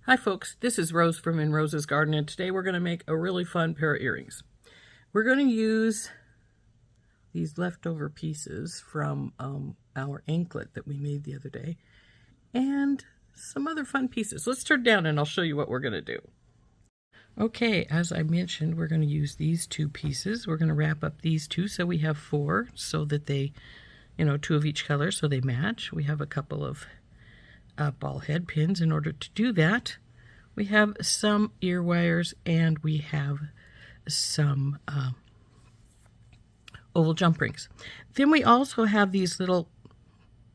Hi folks, this is Rose from In Rose's Garden, and today we're going to make a really fun pair of earrings. We're going to use these leftover pieces from our anklet that we made the other day, and some other fun pieces. Let's turn down and I'll show you what we're going to do. Okay, as I mentioned, we're going to use these two pieces. We're going to wrap up these two so we have four, so that they, two of each color so they match. We have a couple of ball head pins in order to do that. We have some ear wires and we have some oval jump rings. Then we also have these little,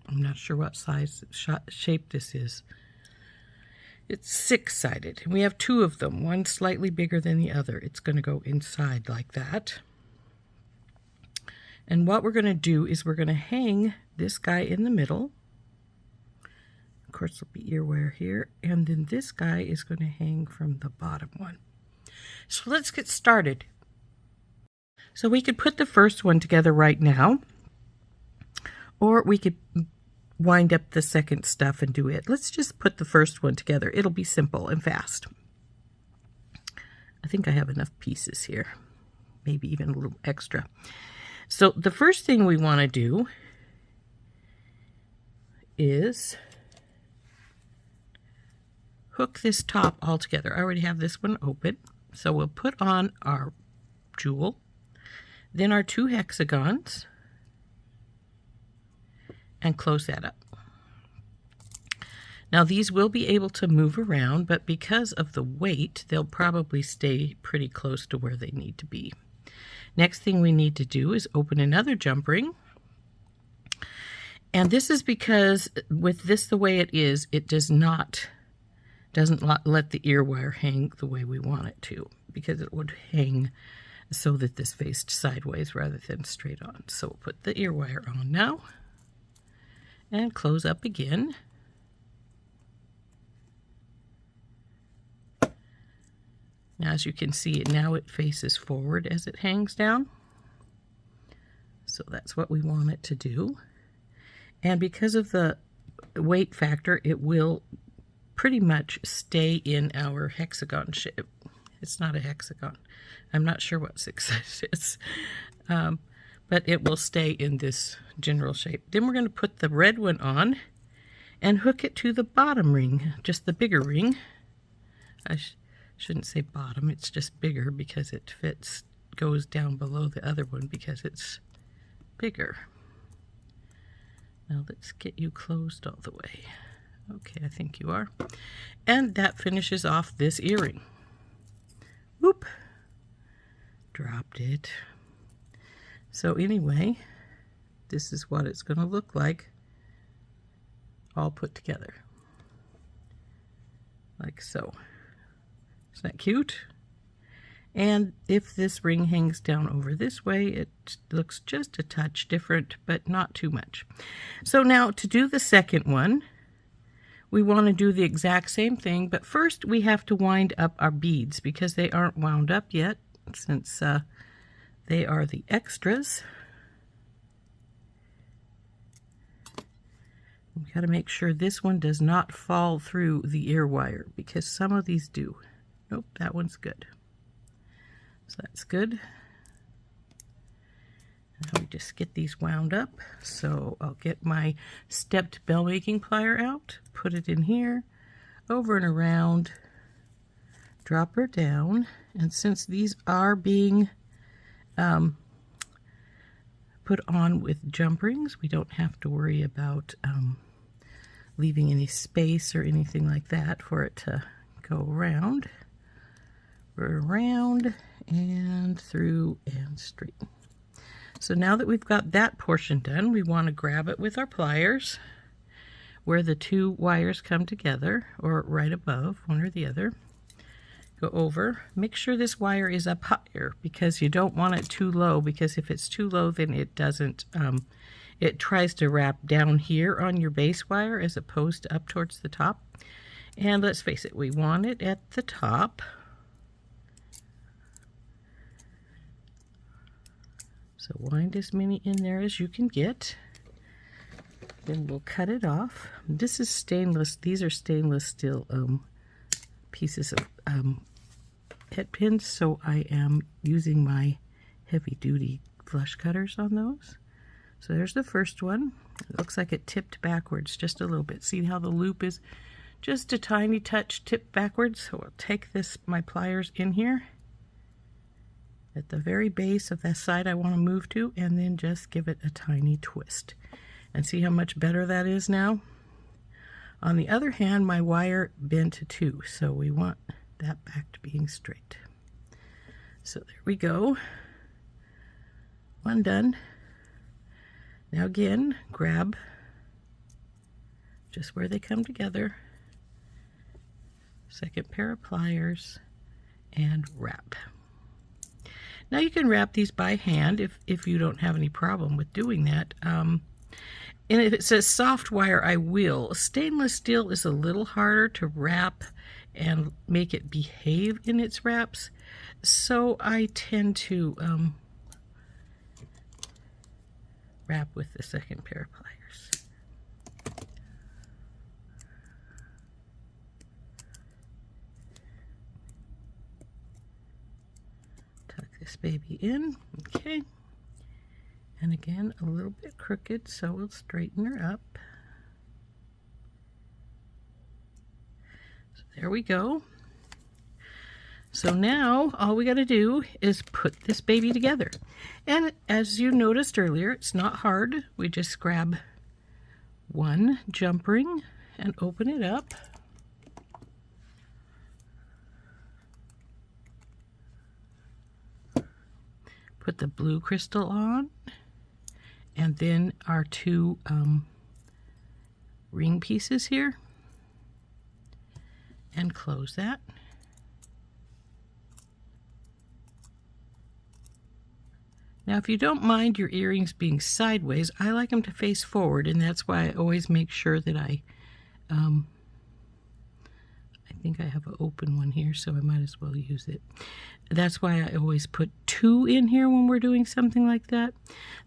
I'm not sure what size shape this is. It's six-sided. We have two of them, one slightly bigger than the other. It's going to go inside like that. And what we're going to do is we're going to hang this guy in the middle. Of course, there'll be ear wire here, and then this guy is going to hang from the bottom one. So let's get started. So we could put the first one together right now, or we could wind up the second stuff and do it. Let's just put the first one together. It'll be simple and fast. I think I have enough pieces here, maybe even a little extra. So the first thing we want to do is hook this top all together. I already have this one open. So we'll put on our jewel, then our two hexagons, and close that up. Now these will be able to move around, but because of the weight, they'll probably stay pretty close to where they need to be. Next thing we need to do is open another jump ring. And this is because with this the way it is, it doesn't let the ear wire hang the way we want it to, because it would hang so that this faced sideways rather than straight on. So we'll put the ear wire on now and close up again. Now as you can see, now it faces forward as it hangs down. So that's what we want it to do. And because of the weight factor, it will pretty much stay in our hexagon shape. It's not a hexagon. I'm not sure what 6 size is, but it will stay in this general shape. Then we're going to put the red one on and hook it to the bottom ring, just the bigger ring. I shouldn't say bottom, it's just bigger because it goes down below the other one because it's bigger. Now let's get you closed all the way. Okay, I think you are. And that finishes off this earring. Whoop. Dropped it. So anyway, this is what it's going to look like all put together. Like so. Isn't that cute? And if this ring hangs down over this way, it looks just a touch different, but not too much. So now to do the second one, we want to do the exact same thing, but first we have to wind up our beads because they aren't wound up yet, since they are the extras. We've got to make sure this one does not fall through the ear wire because some of these do. Nope, that one's good. So that's good. Now we just get these wound up. So I'll get my stepped bell making plier out, put it in here, over and around, drop her down, and since these are being put on with jump rings, we don't have to worry about leaving any space or anything like that for it to go around. We're around and through and straight. So now that we've got that portion done, we want to grab it with our pliers where the two wires come together, or right above, one or the other. Go over. Make sure this wire is up higher because you don't want it too low, because if it's too low then it doesn't, it tries to wrap down here on your base wire as opposed to up towards the top. And let's face it, we want it at the top. So wind as many in there as you can get. Then we'll cut it off. This is stainless. These are stainless steel pieces of head pins, so I am using my heavy-duty flush cutters on those. So there's the first one. It looks like it tipped backwards just a little bit. See how the loop is just a tiny touch tipped backwards? So I'll take my pliers in here at the very base of that side I want to move to, and then just give it a tiny twist. And see how much better that is now? On the other hand, my wire bent too, so we want that back to being straight. So there we go. One done. Now again, grab just where they come together, second pair of pliers, and wrap. Now you can wrap these by hand if you don't have any problem with doing that. And if it says soft wire, I will. Stainless steel is a little harder to wrap and make it behave in its wraps, so I tend to wrap with the second pair of pliers. Tuck this baby in, okay. And again, a little bit crooked, so we'll straighten her up. So there we go. So now all we got to do is put this baby together. And as you noticed earlier, it's not hard. We just grab one jump ring and open it up. Put the blue crystal on, and then our two ring pieces here, and close that. Now, if you don't mind your earrings being sideways, I like them to face forward, and that's why I always make sure that I think I have an open one here, so I might as well use it. That's why I always put two in here when we're doing something like that.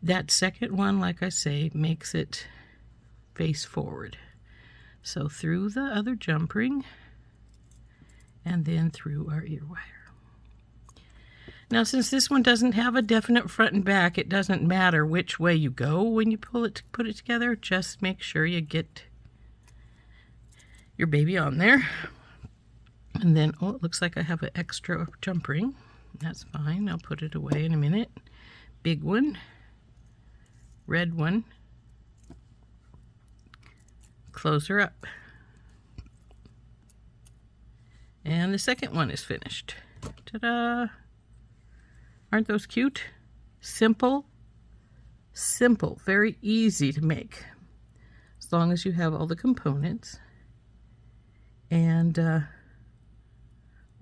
That second one, like I say, makes it face forward. So through the other jump ring, and then through our ear wire. Now, since this one doesn't have a definite front and back, it doesn't matter which way you go when you put it together. Just make sure you get your baby on there. And then, oh, it looks like I have an extra jump ring. That's fine. I'll put it away in a minute. Big one. Red one. Close her up. And the second one is finished. Ta-da! Aren't those cute? Simple. Simple. Very easy to make. As long as you have all the components. And,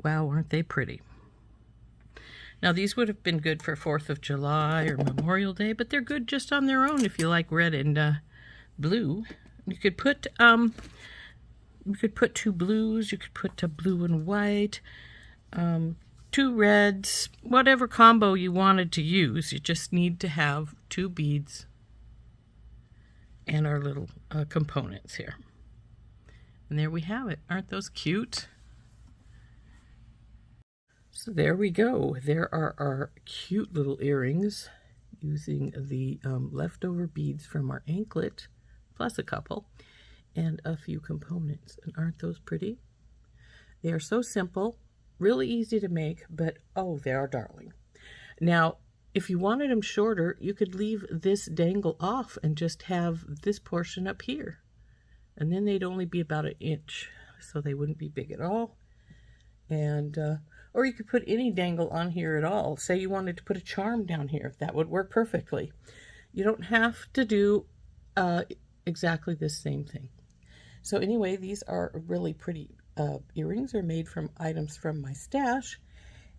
wow, aren't they pretty? Now, these would have been good for 4th of July or Memorial Day, but they're good just on their own if you like red and blue. You could put two blues. You could put a blue and white. Two reds, whatever combo you wanted to use. You just need to have two beads and our little components here. And there we have it. Aren't those cute? So there we go. There are our cute little earrings using the leftover beads from our anklet, plus a couple, and a few components. And aren't those pretty? They are so simple. Really easy to make, but oh, they are darling. Now, if you wanted them shorter, you could leave this dangle off and just have this portion up here. And then they'd only be about 1 inch, so they wouldn't be big at all. And, or you could put any dangle on here at all. Say you wanted to put a charm down here, that would work perfectly. You don't have to do exactly the same thing. So anyway, these are really pretty earrings. Are made from items from my stash,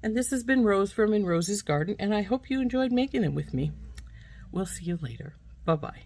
and this has been Rose from In Rose's Garden, and I hope you enjoyed making them with me. We'll see you later. Bye-bye.